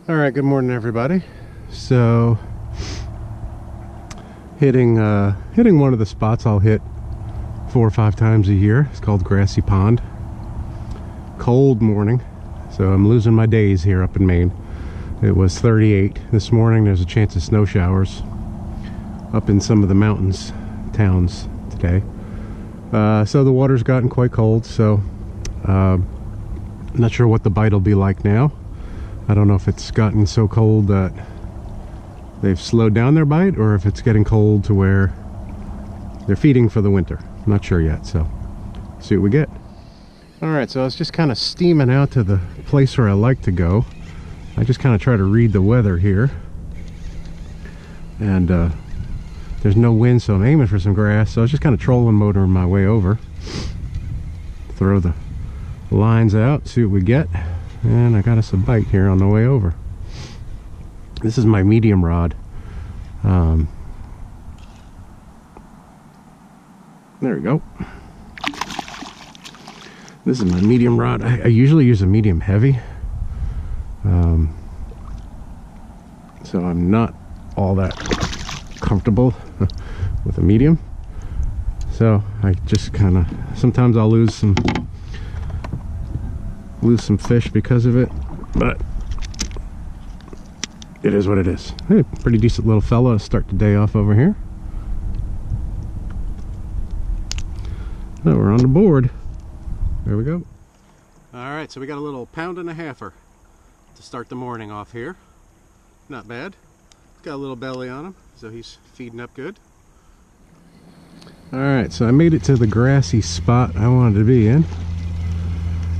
All right, good morning, everybody. So, hitting one of the spots I'll hit 4 or 5 times a year. It's called Grassy Pond. Cold morning, so I'm losing my days here up in Maine. It was 38 this morning. There's a chance of snow showers up in some of the mountains, towns today. So the water's gotten quite cold. So, not sure what the bite will be like now. I don't know if it's gotten so cold that they've slowed down their bite, or if it's getting cold to where they're feeding for the winter. I'm not sure yet, so see what we get. Alright, so I was just kind of steaming out to the place where I like to go. I just kind of try to read the weather here. And there's no wind, so I'm aiming for some grass. So I was just kind of trolling motoring my way over. Throw the lines out, see what we get. And I got us a bite here on the way over. This is my medium rod. There we go. This is my medium rod. I usually use a medium heavy. So I'm not all that comfortable with a medium. So I just kind of, sometimes I'll lose some fish because of it, but it is what it is. Hey, pretty decent little fella to start the day off over here. Oh, we're on the board. There we go. Alright, so we got a little 1.5-pounder to start the morning off here. Not bad. Got a little belly on him, so he's feeding up good. Alright, so I made it to the grassy spot I wanted to be in.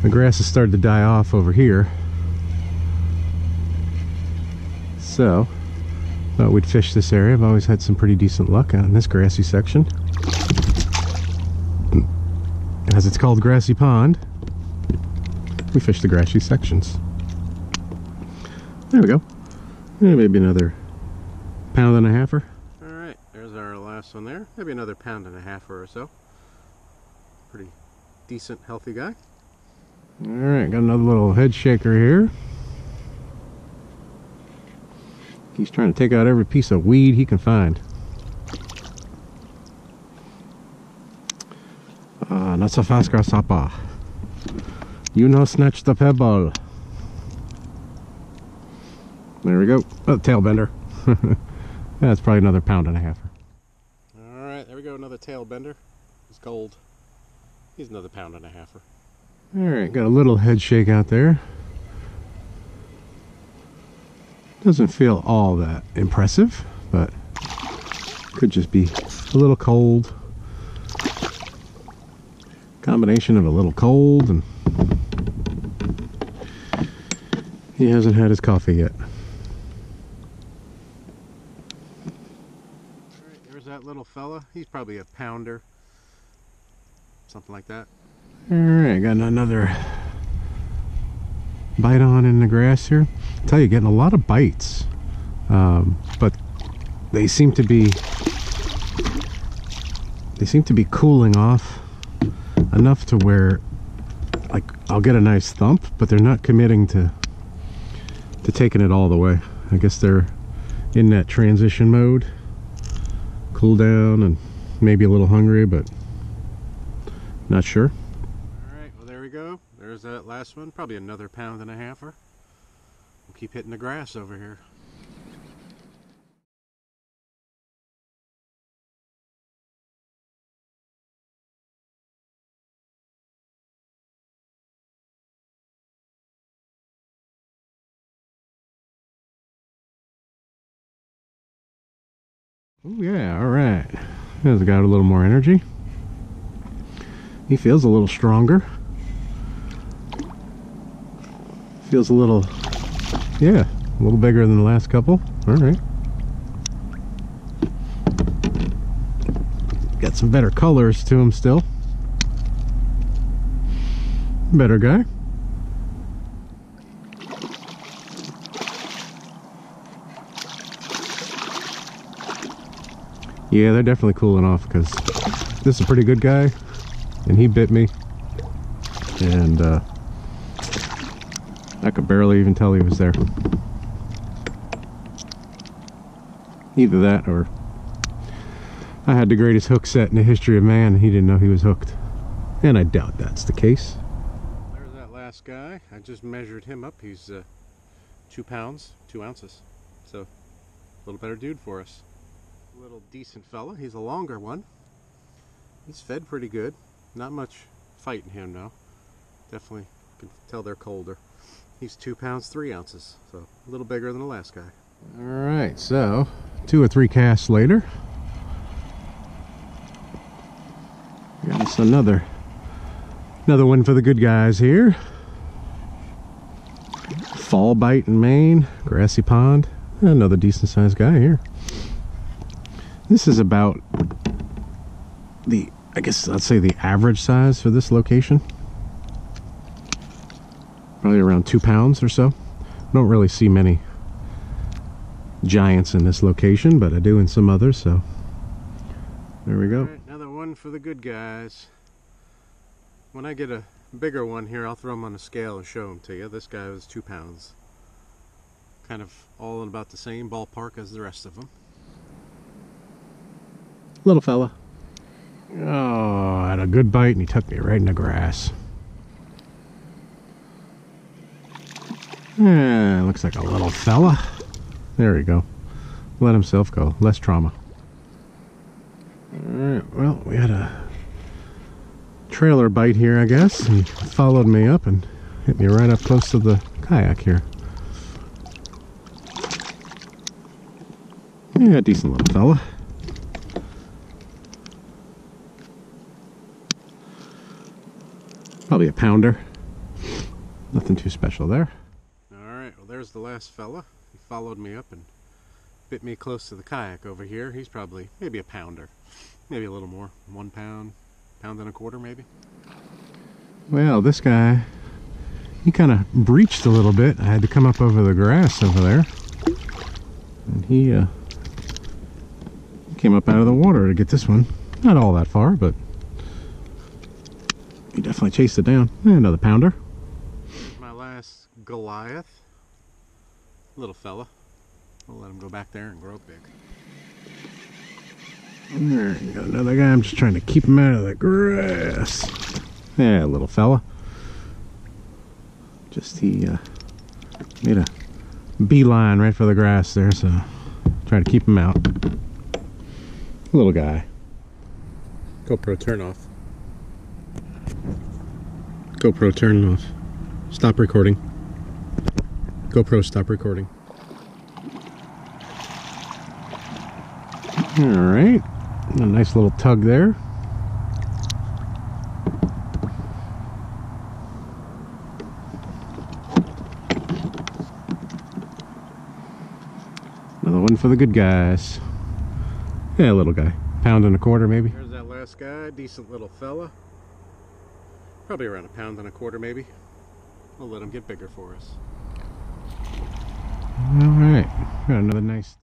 The grass has started to die off over here, so thought we'd fish this area. I've always had some pretty decent luck out in this grassy section. As it's called Grassy Pond, we fish the grassy sections. There we go. Maybe another 1.5-pounder. Alright, there's our last one there. Maybe another 1.5 pounds or so. Pretty decent, healthy guy. Alright, got another little head shaker here. He's trying to take out every piece of weed he can find. Not so fast, grasshopper. You know, snatch the pebble. There we go. Oh, tail bender. That's probably another 1.5 pounds. Alright, there we go. Another tail bender. He's gold. He's another 1.5 pounds. Alright, got a little head shake out there. Doesn't feel all that impressive, but could just be a little cold. Combination of a little cold and he hasn't had his coffee yet. Alright, there's that little fella. He's probably a 1-pounder. Something like that. Alright, got another bite on in the grass here. I tell you, getting a lot of bites, but they seem to be cooling off enough to where, like, I'll get a nice thump, but they're not committing to taking it all the way. I guess they're in that transition mode, cool down and maybe a little hungry, but not sure. Alright, well, there we go. There's that last one. Probably another 1.5 pounds. We'll keep hitting the grass over here. Oh yeah, alright. He's got a little more energy. He feels a little stronger. Feels a little, yeah, a little bigger than the last couple. Alright. Got some better colors to him still. Better guy. Yeah, they're definitely cooling off because this is a pretty good guy and he bit me. And I could barely even tell he was there. Either that or I had the greatest hook set in the history of man and he didn't know he was hooked. And I doubt that's the case. There's that last guy. I just measured him up. He's 2 pounds, 2 ounces. So a little better dude for us. A little decent fella. He's a longer one. He's fed pretty good. Not much fight in him now. Definitely can tell they're colder. He's 2 pounds, 3 ounces. So a little bigger than the last guy. Alright, so 2 or 3 casts later. Got us another one for the good guys here. Fall bite in Maine, Grassy Pond. Another decent sized guy here. This is about the, I guess I'd say the average size for this location. Probably around 2 pounds or so. Don't really see many giants in this location, but I do in some others, so there we go. All right, another one for the good guys. When I get a bigger one here, I'll throw them on a scale and show them to you. This guy was 2 pounds. Kind of all in about the same ballpark as the rest of them. Little fella. Oh, I had a good bite and he took me right in the grass. Yeah, looks like a little fella. There we go. Let himself go. Less trauma. Alright, well, we had a trailer bite here, I guess, and followed me up and hit me right up close to the kayak here. Yeah, decent little fella. Probably a pounder. Nothing too special there. Alright, well there's the last fella. He followed me up and bit me close to the kayak over here. He's probably maybe a pounder. Maybe a little more. 1 pound, pound and a quarter maybe. Well, this guy, he kind of breached a little bit. I had to come up over the grass over there. And he came up out of the water to get this one. Not all that far, but he definitely chased it down. Another pounder. My last Goliath. Little fella. I'll let him go back there and grow big. There you go, another guy. I'm just trying to keep him out of the grass. Yeah, little fella. Just he made a beeline right for the grass there, so try to keep him out. Little guy. GoPro turn off. GoPro turn off. Stop recording. GoPro stop recording. Alright. A nice little tug there. Another one for the good guys. Yeah, little guy. Pound and a quarter maybe. There's that last guy. Decent little fella. Probably around 1 pound and a quarter maybe. We'll let him get bigger for us. Alright. Got another nice...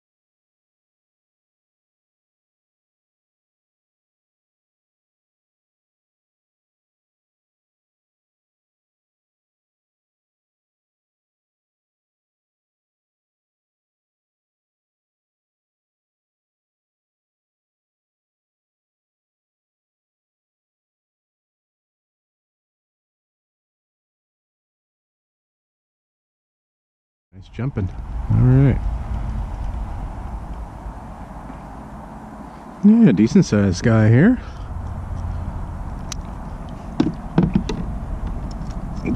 Nice jumping. Alright. Yeah, decent sized guy here.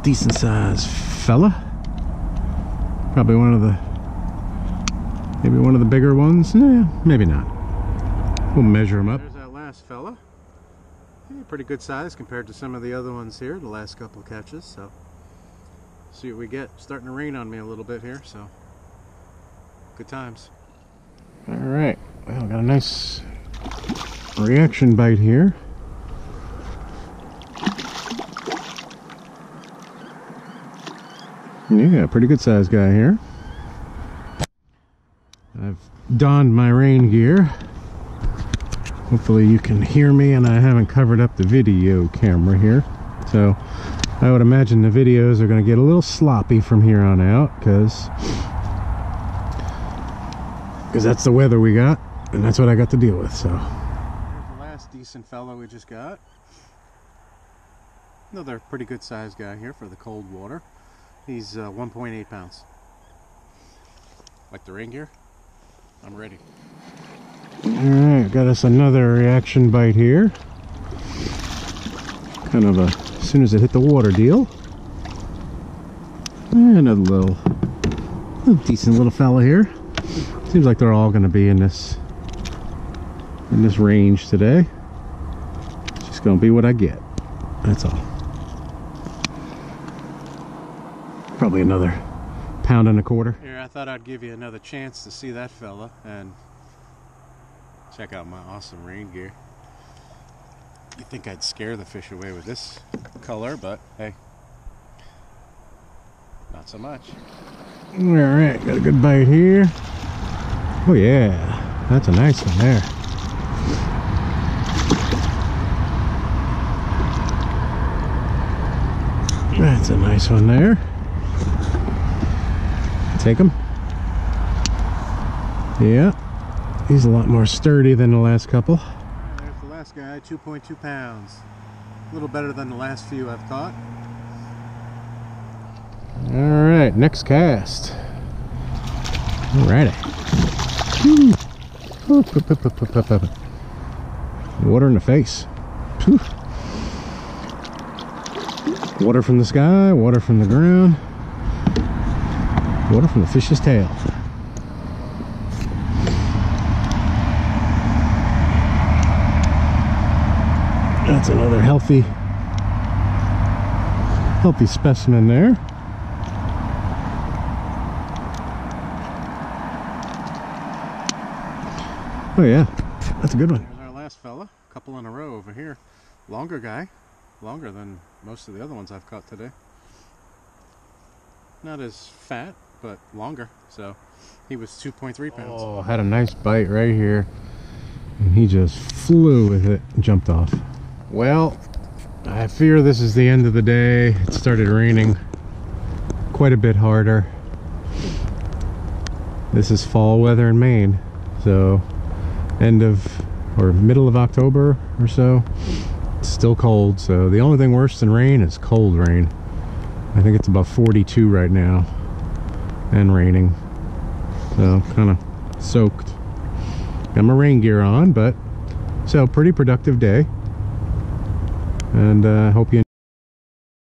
Decent sized fella. Probably one of the, maybe one of the bigger ones. Yeah, maybe not. We'll measure him up. There's that last fella. Yeah, pretty good size compared to some of the other ones here, the last couple of catches, so. See what we get. Starting to rain on me a little bit here, so good times. Alright, well, got a nice reaction bite here. Yeah, pretty good sized guy here. I've donned my rain gear. Hopefully you can hear me and I haven't covered up the video camera here. So I would imagine the videos are going to get a little sloppy from here on out because because that's the weather we got, and that's what I got to deal with. So here's the last decent fellow we just got. Another pretty good sized guy here for the cold water. He's 1.8 pounds. Like the ring gear, I'm ready. Alright, got us another reaction bite here. Kind of a, as soon as it hit the water deal. And another little decent little fella here. Seems like they're all going to be in this range today. It's just going to be what I get. That's all. Probably another 1.25 pounds. Here, I thought I'd give you another chance to see that fella and check out my awesome rain gear. You think I'd scare the fish away with this color, but hey, not so much. Alright, got a good bite here. Oh yeah, that's a nice one there. That's a nice one there. Take him. Yeah, he's a lot more sturdy than the last couple. There's the last guy, 2.2 pounds. A little better than the last few I've caught. Alright, next cast. Alrighty. Water in the face. Whew. Water from the sky, water from the ground, water from the fish's tail. That's another healthy specimen there. Oh yeah, that's a good one. There's our last fella, a couple in a row over here. Longer guy, longer than most of the other ones I've caught today. Not as fat, but longer. So he was 2.3 pounds. Oh, had a nice bite right here, and he just flew with it and jumped off. Well, I fear this is the end of the day. It started raining quite a bit harder. This is fall weather in Maine, so end of or middle of October or so. It's still cold, so the only thing worse than rain is cold rain. I think it's about 42 right now and raining, so kind of soaked. Got my rain gear on, but so pretty productive day, and hope you